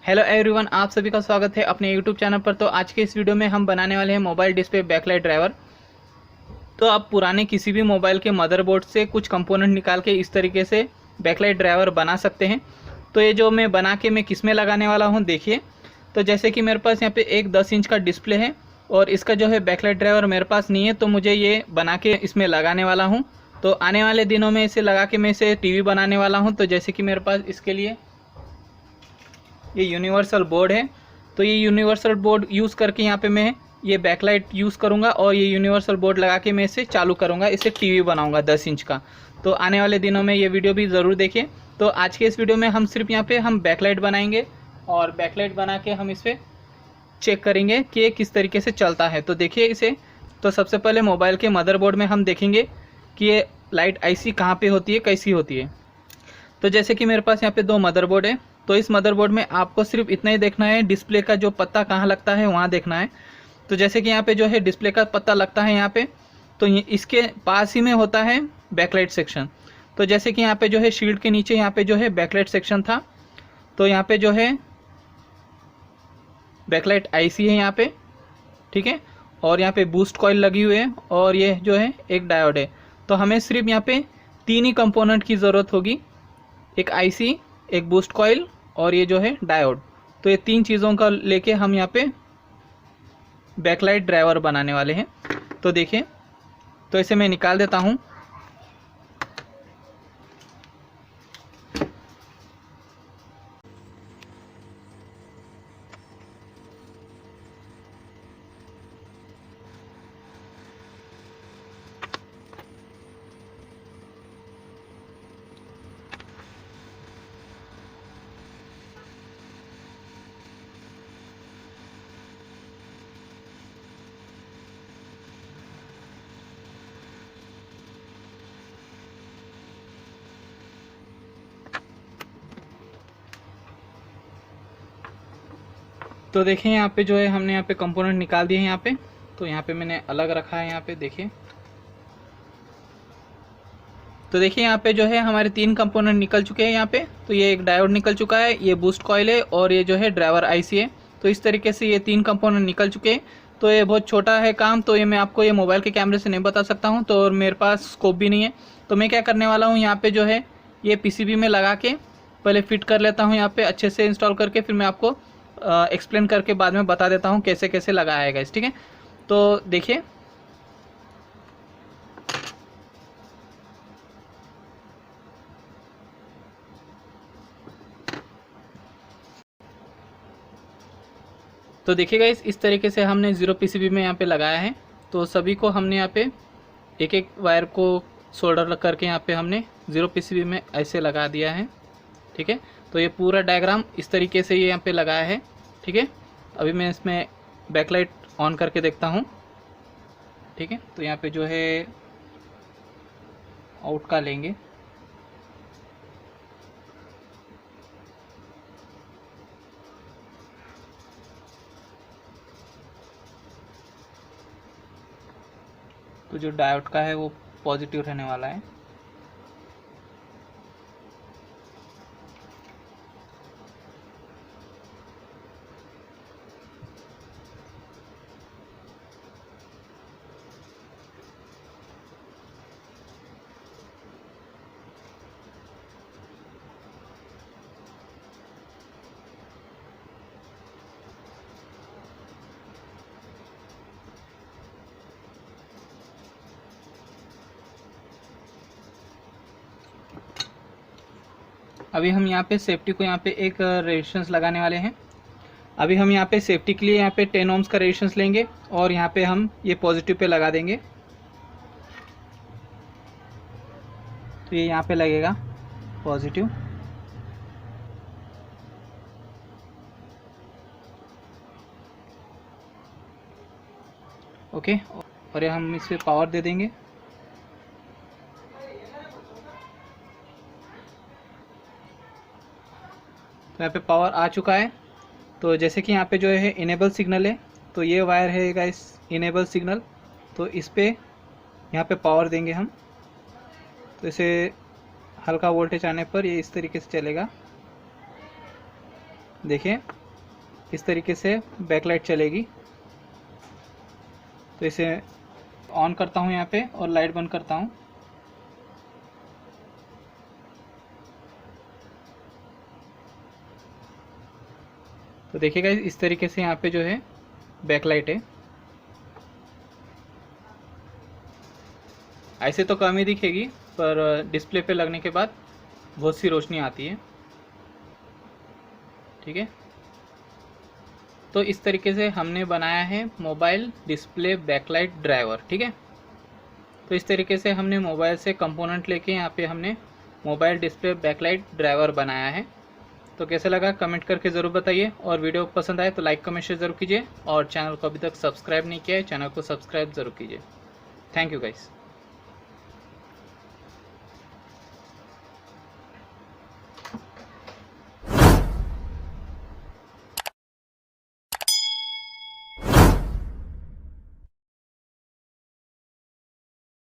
Hello everyone, आप सभी का स्वागत है अपने यूट्यूब चैनल पर। तो आज के इस वीडियो में हम बनाने वाले हैं मोबाइल डिस्प्ले बैकलाइट ड्राइवर। तो आप पुराने किसी भी मोबाइल के मदरबोर्ड से कुछ कंपोनेंट निकाल के इस तरीके से बैकलाइट ड्राइवर बना सकते हैं। तो ये जो मैं बना के मैं किस में लगाने वाला हूँ देखिए। तो जैसे कि मेरे पास यहाँ पे एक 10 इंच का डिस्प्ले है और इसका जो है बैकलाइट ड्राइवर मेरे पास नहीं है, तो मुझे ये बना के इसमें लगाने वाला हूँ। तो आने वाले दिनों में इसे लगा के मैं इसे टीवी बनाने वाला हूँ। तो जैसे कि मेरे पास इसके लिए ये यूनिवर्सल बोर्ड है, तो ये यूनिवर्सल बोर्ड यूज़ करके यहाँ पे मैं ये बैकलाइट यूज़ करूँगा और ये यूनिवर्सल बोर्ड लगा के मैं इसे चालू करूँगा, इसे टीवी बनाऊँगा 10 इंच का। तो आने वाले दिनों में ये वीडियो भी ज़रूर देखिए। तो आज के इस वीडियो में हम सिर्फ यहाँ पे हम बैकलाइट बनाएंगे और बैकलाइट बना के हम इसे चेक करेंगे कि ये किस तरीके से चलता है। तो देखिए इसे। तो सबसे पहले मोबाइल के मदरबोर्ड में हम देखेंगे कि ये लाइट आईसी कहाँ पे होती है, कैसी होती है। तो जैसे कि मेरे पास यहाँ पे दो मदरबोर्ड है, तो इस मदरबोर्ड में आपको सिर्फ इतना ही देखना है, डिस्प्ले का जो पत्ता कहाँ लगता है वहाँ देखना है। तो जैसे कि यहाँ पे जो है डिस्प्ले का पत्ता लगता है यहाँ पे, तो ये इसके पास ही में होता है बैकलाइट सेक्शन। तो जैसे कि यहाँ पे जो है शील्ड के नीचे यहाँ पे जो है बैकलाइट सेक्शन था, तो यहाँ पे जो है बैकलाइट आईसी है यहाँ पे, ठीक है। और यहाँ पे बूस्ट कॉइल लगी हुई है और ये जो है एक डायोड है। तो हमें सिर्फ यहाँ पे तीन ही कंपोनेंट की ज़रूरत होगी, एक आईसी, एक बूस्ट कॉइल और ये जो है डायोड। तो ये तीन चीज़ों का लेके हम यहाँ पे बैकलाइट ड्राइवर बनाने वाले हैं। तो देखिए, तो इसे मैं निकाल देता हूँ। तो देखिए यहाँ पे जो है हमने यहाँ पे कंपोनेंट निकाल दिए हैं यहाँ पे। तो यहाँ पे मैंने अलग रखा है यहाँ पे, देखिए। तो देखिए यहाँ पे जो है हमारे तीन कंपोनेंट निकल चुके हैं यहाँ पे। तो ये एक डायोड निकल चुका है, ये बूस्ट कॉइल है और ये जो है ड्राइवर आईसी है। तो इस तरीके से ये तीन कंपोनेंट निकल चुके हैं। तो ये बहुत छोटा है काम, तो ये मैं आपको ये मोबाइल के कैमरे से नहीं बता सकता हूँ, तो और मेरे पास स्कोप भी नहीं है। तो मैं क्या करने वाला हूँ, यहाँ पे जो है ये पीसीबी में लगा के पहले फिट कर लेता हूँ यहाँ पे अच्छे से इंस्टॉल करके, फिर मैं आपको एक्सप्लेन करके बाद में बता देता हूँ कैसे कैसे लगाया गया, ठीक है। तो देखिए, तो देखिएगा इस तरीके से हमने ज़ीरो पीसीबी में यहाँ पे लगाया है। तो सभी को हमने यहाँ पे एक एक वायर को सोल्डर करके यहाँ पे हमने ज़ीरो पीसीबी में ऐसे लगा दिया है, ठीक है। तो ये पूरा डायग्राम इस तरीके से ये यहाँ पे लगाया है, ठीक है। अभी मैं इसमें बैकलाइट ऑन करके देखता हूँ, ठीक है। तो यहाँ पे जो है आउट का लेंगे, तो जो डायोड का है वो पॉजिटिव रहने वाला है। अभी हम यहाँ पे सेफ्टी को यहाँ पे एक रेजिस्टेंस लगाने वाले हैं। अभी हम यहाँ पे सेफ्टी के लिए यहाँ पे 10 ओम्स का रेजिस्टेंस लेंगे और यहाँ पे हम ये पॉजिटिव पे लगा देंगे। तो ये यहाँ पे लगेगा पॉजिटिव, ओके। और ये हम इस पर पावर दे देंगे। तो यहाँ पे पावर आ चुका है। तो जैसे कि यहाँ पे जो है इनेबल सिग्नल है, तो ये वायर है गाइस इनेबल सिग्नल। तो इस पे यहाँ पे पावर देंगे हम। तो इसे हल्का वोल्टेज आने पर ये इस तरीके से चलेगा। देखिए इस तरीके से बैकलाइट चलेगी। तो इसे ऑन करता हूँ यहाँ पे और लाइट बंद करता हूँ। तो देखिएगा इस तरीके से यहाँ पे जो है बैकलाइट है। ऐसे तो कम ही दिखेगी, पर डिस्प्ले पे लगने के बाद बहुत सी रोशनी आती है। ठीक है, तो इस तरीके से हमने बनाया है मोबाइल डिस्प्ले बैकलाइट ड्राइवर। ठीक है, तो इस तरीके से हमने मोबाइल से कंपोनेंट लेके यहाँ पे हमने मोबाइल डिस्प्ले बैकलाइट ड्राइवर बनाया है। तो कैसे लगा कमेंट करके ज़रूर बताइए, और वीडियो पसंद आए तो लाइक कमेंट शेयर ज़रूर कीजिए, और चैनल को अभी तक सब्सक्राइब नहीं किया है चैनल को सब्सक्राइब ज़रूर कीजिए। Thank you guys.